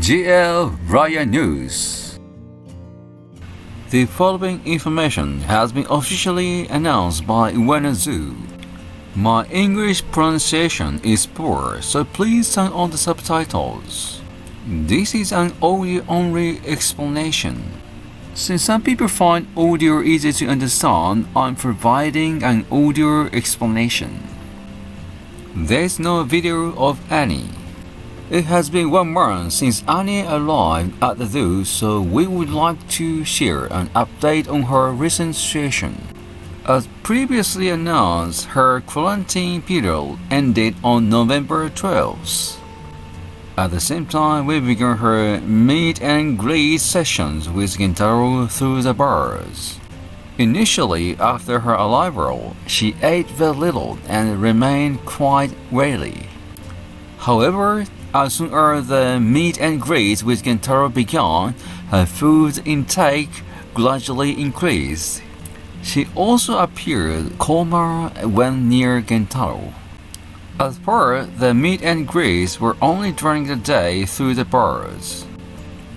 GL Raya News. The following information has been officially announced by Ueno Zoo. My English pronunciation is poor, so please turn on the subtitles. This is an audio-only explanation. Since some people find audio easy to understand, I'm providing an audio explanation. There's no video of Annie. It has been 1 month since Annie arrived at the zoo, so we would like to share an update on her recent situation. As previously announced, her quarantine period ended on November 12th. At the same time, we began her meet and greet sessions with Gentaro through the bars. Initially, after her arrival, she ate very little and remained quite wary. However, as soon as the meet and greet with Gentaro began, her food intake gradually increased. She also appeared calmer when near Gentaro. At first, the meet and greets were only during the day through the bars.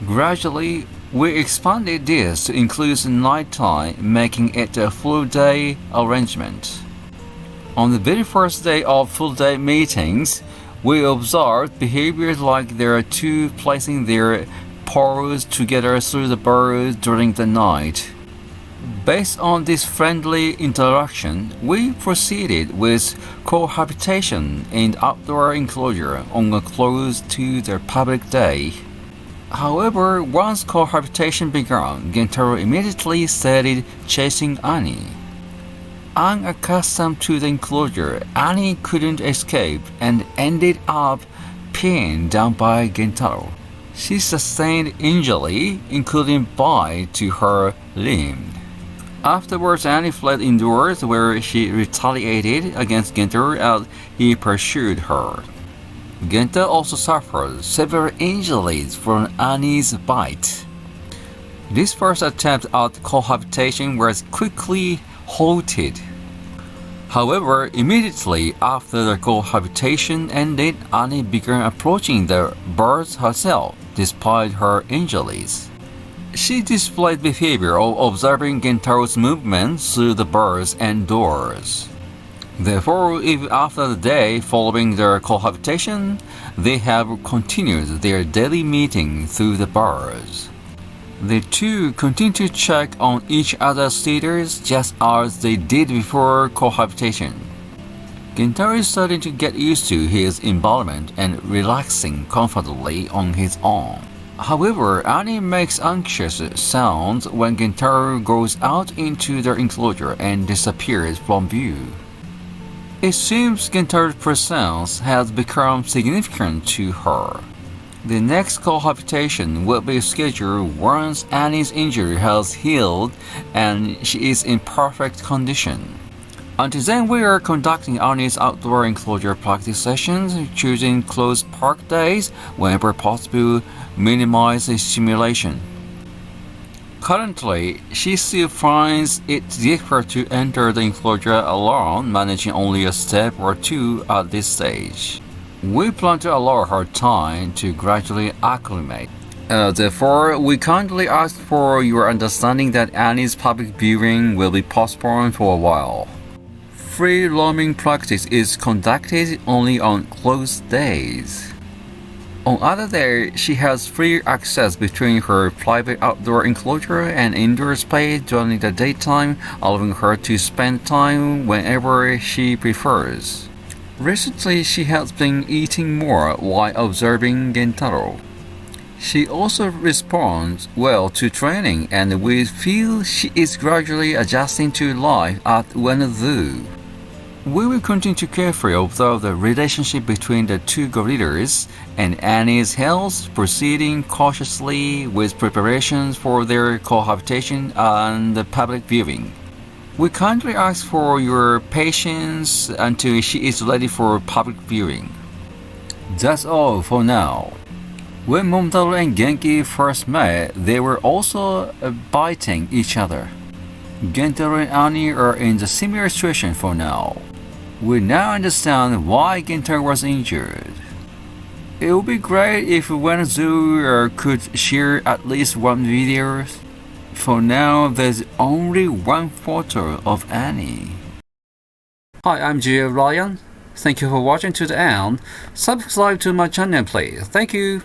Gradually, we expanded this to include the nighttime, making it a full-day arrangement. On the very first day of full-day meetings, we observed behaviors like there are two placing their paws together through the bars during the night. Based on this friendly interaction, we proceeded with cohabitation in outdoor enclosure on a close to the public day. However, once cohabitation began, Gentaro immediately started chasing Annie. Unaccustomed to the enclosure, Annie couldn't escape and ended up pinned down by Gentaro. She sustained injury, including bite to her limb. Afterwards, Annie fled indoors, where she retaliated against Gentaro as he pursued her. Gentaro also suffered several injuries from Annie's bite. This first attempt at cohabitation was quickly halted. However, immediately after the cohabitation ended, Annie began approaching the birds herself, despite her injuries. She displayed behavior of observing Gentaro's movements through the bars and doors. Therefore, even after the day following their cohabitation, they have continued their daily meeting through the bars. The two continue to check on each other's status just as they did before cohabitation. Gentaro is starting to get used to his environment and relaxing comfortably on his own. However, Annie makes anxious sounds when Gentaro goes out into their enclosure and disappears from view. It seems Gentaro's presence has become significant to her. The next cohabitation will be scheduled once Annie's injury has healed and she is in perfect condition. Until then, we are conducting Annie's outdoor enclosure practice sessions, choosing closed park days whenever possible, minimize the stimulation. Currently, she still finds it difficult to enter the enclosure alone, managing only a step or two at this stage. We plan to allow her time to gradually acclimate. Therefore, we kindly ask for your understanding that Annie's public viewing will be postponed for a while. Free roaming practice is conducted only on closed days. On other days, she has free access between her private outdoor enclosure and indoor space during the daytime, allowing her to spend time whenever she prefers. Recently, she has been eating more while observing Gentaro. She also responds well to training, and we feel she is gradually adjusting to life at Ueno Zoo. We will continue to carefully observe the relationship between the two gorillas and Annie's health, proceeding cautiously with preparations for their cohabitation and the public viewing. We kindly ask for your patience until she is ready for public viewing. That's all for now. When Momotaro and Genki first met, they were also biting each other. Gentaro and Annie are in the similar situation for now. We now understand why Gentaro was injured. It would be great if Ueno Zoo could share at least one video. For now, there's only one photo of Annie. Hi, I'm Gio Ryan. Thank you for watching to the end. Subscribe to my channel please. Thank you.